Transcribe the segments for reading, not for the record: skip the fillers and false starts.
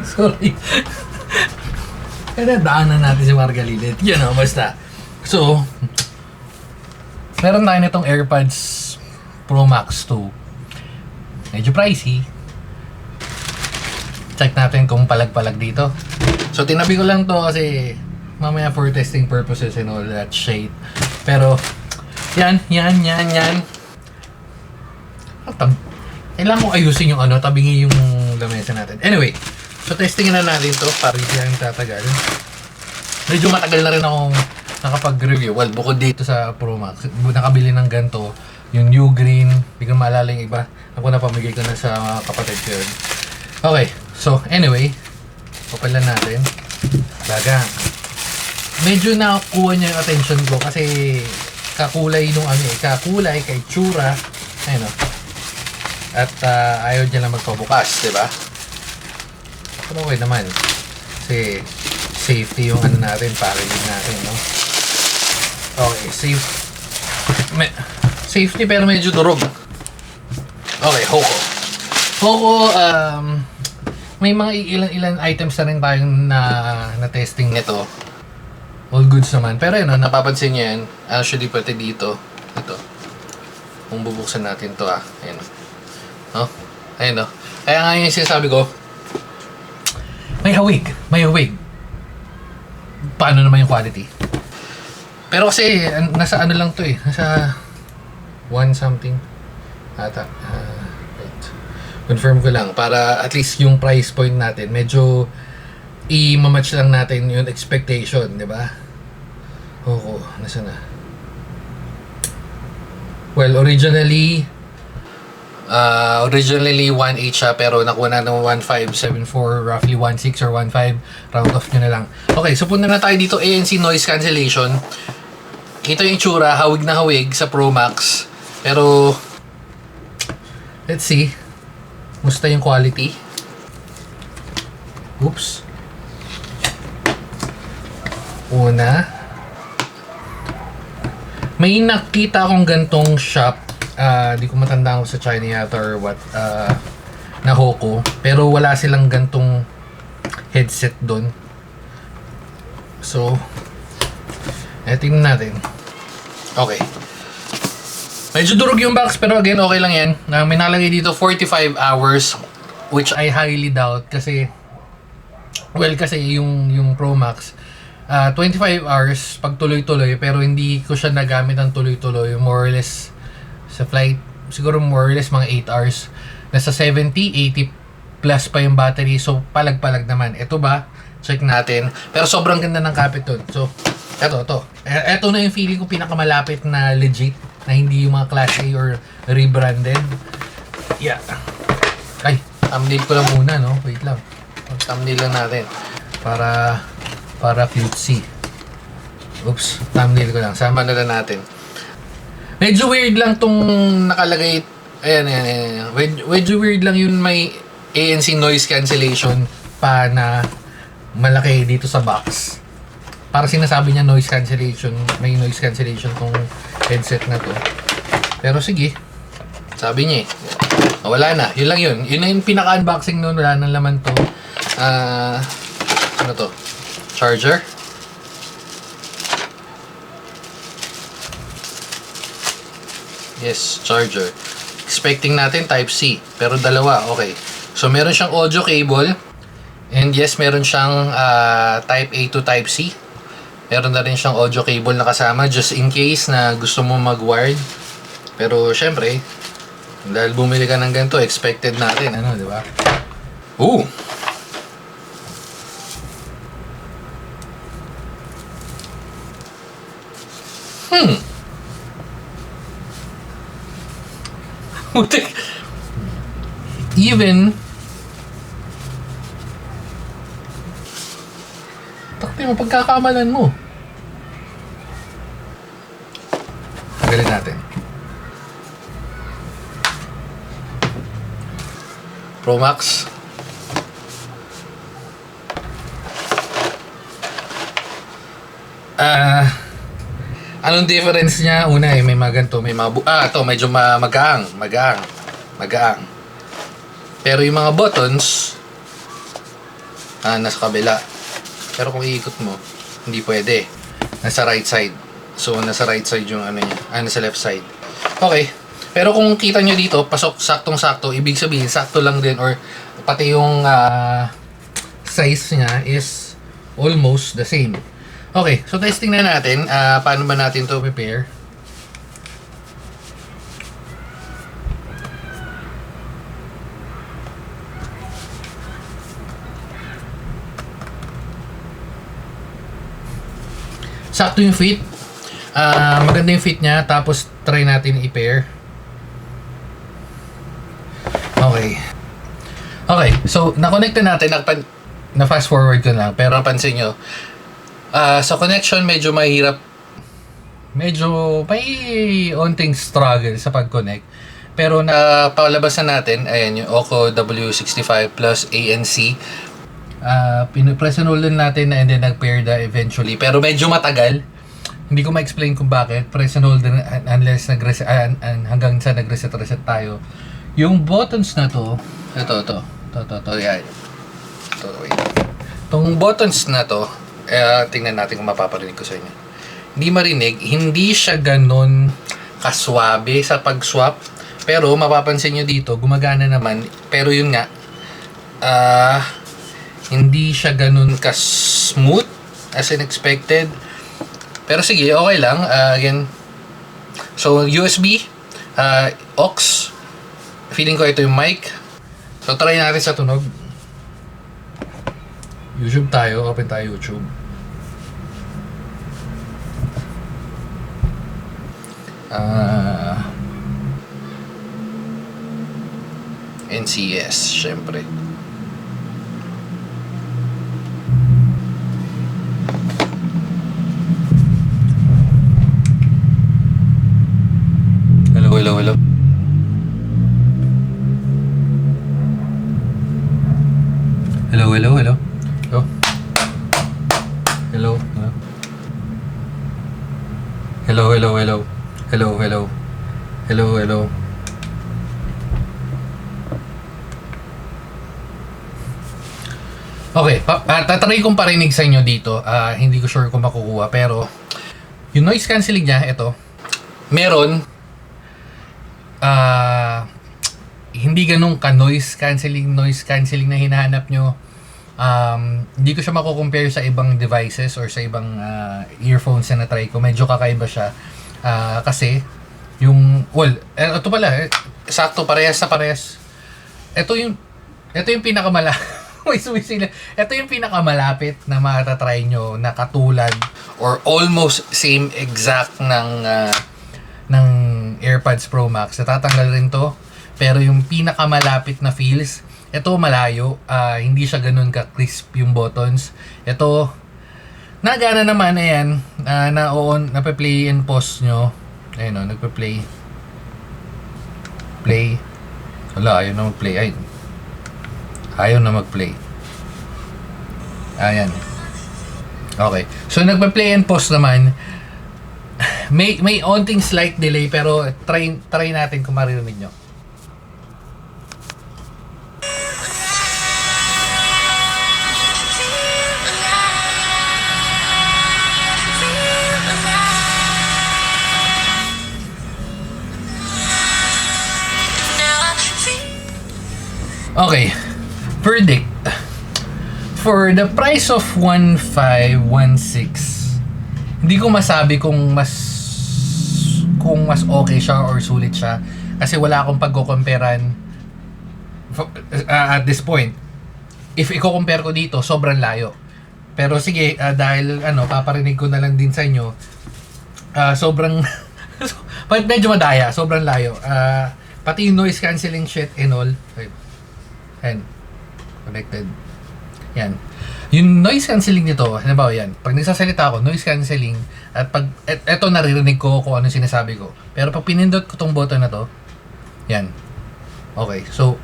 Sorry. Kaya daanan natin si Margalilit. Yun o, basta. So, meron tayo nitong AirPods Pro Max 2. Medyo pricey. Check natin kung palag-palag dito. So, tinabi ko lang to kasi mamaya for testing purposes and all that shit. Pero, yan. Kailangan ko ayusin yung tabingi yung lamesa natin. Anyway, so testingin na natin to para hindi lang tatagal. Medyo matagal na rin akong nakapag-review. Well, bukod dito sa Pro Max, nakabili ng ganito, yung new green, hindi ko maalala yung iba. Ako na pamigay ko na sa mga kapatid ko yun. Okay, so anyway, papalan natin. Baga, medyo nakuha niya yung attention ko kasi kakulay nung kakulay kay tsura. Ayun o. At ayaw niya lang magpabukas, di ba? Pero okay naman. Kasi safety yung natin, packaging natin, no? Okay, safety pero medyo durog. Okay, Hoco. Hoco, may mga ilan items na rin tayong na testing nito. All goods naman. Pero yun, napapansin nyo yan. Actually, pati dito. Ito. Kung bubuksan natin to, Ayun. No? Ayun, no? Kaya nga yung sinasabi ko, may hawig. Paano naman yung quality? Pero kasi, nasa lang to nasa 1 something ata. Wait. Confirm ko lang para at least yung price point natin medyo i-match lang natin yung expectation, di ba? Oo, nasa na? Well, originally 1.8 siya pero nakuha na ng 1.574, roughly 1.6 or 1.5, round off nyo na lang. Okay, so punta na tayo dito, ANC noise cancellation. Ito yung itsura, hawig na hawig sa Pro Max. Pero let's see, musta yung quality. Oops. Una, may nakita akong gantong shop. Di ko matandaan ko sa China yata or what, na Hoco. Pero wala silang gantong headset doon. So, tingnan natin. Okay. Medyo durog yung box pero again, okay lang yan. May nalagay dito 45 hours which I highly doubt kasi yung Pro Max 25 hours pag tuloy-tuloy pero hindi ko siya nagamit ng tuloy-tuloy, more or less sa flight, siguro more or less mga 8 hours. Nasa 70, 80 plus pa yung battery. So, palag-palag naman. Ito ba? Check natin. Pero sobrang ganda ng kapit dun. So, ito. Ito na yung feeling ko pinakamalapit na legit. Na hindi yung mga Class A or rebranded. Yeah. Ay, thumbnail ko lang muna, no? Wait lang. Thumbnail lang natin. Para cutesy. Oops, thumbnail ko lang. Sama na lang natin. Medyo weird lang tong nakalagay. Ayan. Medyo weird lang yun, may ANC noise cancellation pa na malaki dito sa box. Para sinasabi niya noise cancellation, may noise cancellation tong headset na to. Pero sige, sabi niya wala na. Yun lang yun. Yun na yung pinaka-unboxing nun. Wala nang laman to. Ano to? Charger. Yes, charger. Expecting natin Type-C. Pero dalawa, okay. So, meron siyang audio cable. And yes, meron siyang Type-A to Type-C. Meron na rin siyang audio cable na kasama just in case na gusto mo mag-wired. Pero, syempre, dahil bumili ka ng ganito, expected natin. Ano, di ba? Ooh! Even takti mo pagkakamalan mo. Tagalin natin. Pro Max. Anong difference niya? Una may mga ganito, may mga ito medyo magaang. Pero yung mga buttons nasa kabila. Pero kung iikot mo, hindi pwede. Nasa right side. So, nasa right side yung ano niya. Nasa left side. Okay. Pero kung kita nyo dito, pasok saktong-sakto, ibig sabihin, sakto lang din or pati yung size niya is almost the same. Okay. So, testing na natin. Paano ba natin to prepare? Sakto yung fit. Maganda yung fit niya. Tapos, try natin i-pair. Okay. Okay. So, na-connect na natin. Na-fast forward ko lang. Pero, pansin nyo. Sa connection, medyo mahirap. Medyo may onting struggle sa pag-connect. Pero, napalabas na natin. Ayan, yung OCO W65 plus ANC. Press and hold natin na and then nag-pair na eventually. Pero medyo matagal. Hindi ko ma-explain kung bakit. Press and hold unless hanggang sa nag-reset tayo. Yung buttons na to, ito, yan. Ito, wait. Itong buttons na to, tingnan natin kung mapaparinig ko sa inyo. Hindi marinig, hindi siya ganun kaswabe sa pag-swap. Pero mapapansin nyo dito, gumagana naman. Pero yun nga, hindi siya ganun ka-smooth as in expected. Pero sige, okay lang. Again, so USB, aux, feeling ko ito yung mic. So try natin sa tunog. YouTube tayo, open tayo YouTube. NCS, syempre. Hello. Hello. Okay, tatry kong parinig sa inyo dito. Hindi ko sure kung makukuha, pero yung noise cancelling niya, ito, meron hindi ganun ka noise cancelling na hinahanap nyo. Hindi ko siya mako-compare sa ibang devices or sa ibang earphones na na-try ko. Medyo kakaiba siya. Kasi yung ito pala, sakto parehas. Ito yung ito yung pinakamalapit na matatry nyo na katulad or almost same exact ng AirPods Pro Max. Natatanggal rin to. Pero yung pinakamalapit na feels, ito malayo. Hindi siya ganun ka-crisp yung buttons. Ito, nagana naman, ayan. Nape-play and pause nyo. Ayan o, nagpe-play. Play. Wala, ayaw na mag-play. Ayaw na mag-play. Ayan. Okay. So, nagpe-play and pause naman. May onting slight delay, pero try natin kung maririnig nyo. Okay, verdict. For the price of 1,516, hindi ko masabi kung mas okay siya or sulit siya kasi wala akong pagko-comparean at this point. If i-compare ko dito, sobrang layo. Pero sige, dahil paparinig ko na lang din sa inyo. Sobrang medyo madaya, sobrang layo. Pati yung noise cancelling shit and all. And connected. Yan. Yung noise cancelling nito, halimbawa yan. Pag nagsasalita ako, noise cancelling, at pag eto naririnig ko kung ano sinasabi ko. Pero pag pinindot ko tong button na to, yan. Okay. So,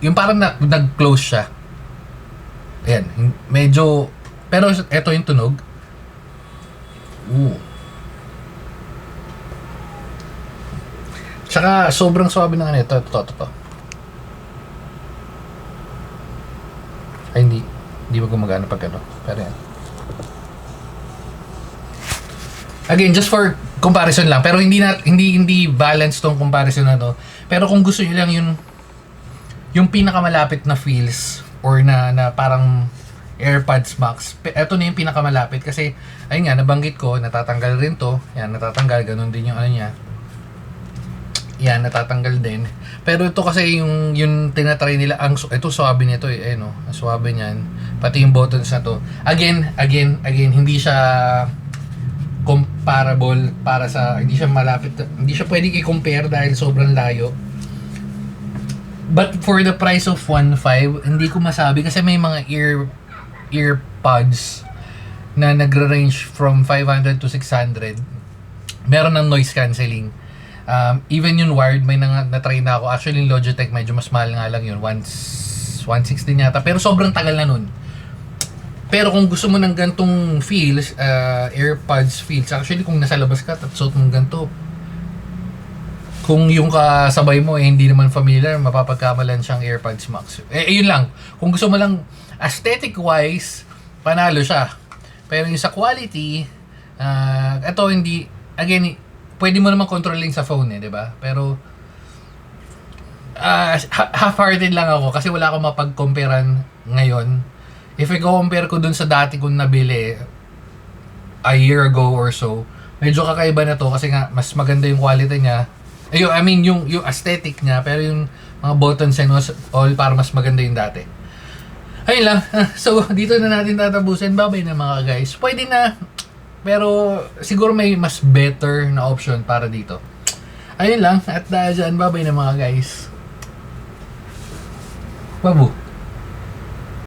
yung parang nag-close siya. Ayan. Medyo, pero eto yung tunog. Tsaka sobrang swabe ng ito. Ay, hindi. Hindi ba gumagana pag ano? Pero yan. Again, just for comparison lang. Pero hindi balance tong comparison na to. Pero kung gusto niyo lang yung pinakamalapit na feels or na parang AirPods Max. Ito na yung pinakamalapit kasi ayun nga, nabanggit ko, natatanggal rin to. Yan, natatanggal. Ganun din yung ano niya. Yan, natatanggal din. Pero ito kasi yung tinatry nila, ito swabe nito eh, no? Ang swabe niyan. Pati yung buttons na to. Again, hindi siya comparable para sa, hindi siya malapit, hindi siya pwedeng i-compare dahil sobrang layo. But for the price of 1.5, hindi ko masabi kasi may mga earpods na nagre-range from 500 to 600. Meron ng noise cancelling. Even yung wired, may na-try na ako. Actually, yung Logitech, medyo mas mahal nga lang yun. 160 yata. Pero sobrang tagal na nun. Pero kung gusto mo ng gantong feels, AirPods feels, actually kung nasa labas ka, tapos mong ganito, kung yung kasabay mo hindi naman familiar, mapapagkamalan siyang AirPods Max. Yun lang. Kung gusto mo lang aesthetic-wise, panalo siya. Pero yung sa quality, ito hindi, again, pwede mo naman controlling sa phone di ba? Pero half-hearted lang ako kasi wala akong mapag-comparean ngayon. If i-compare ko dun sa dati kong nabili a year ago or so, medyo kakaiba na to kasi nga mas maganda yung quality niya. Yung aesthetic niya, pero yung mga buttons and all para mas maganda yung dati. Ayun lang. So, dito na natin tatapusin. Babay na mga guys. Pwede na, pero siguro may mas better na option para dito. Ayun lang. At dahil dyan, babay na mga guys. Babu.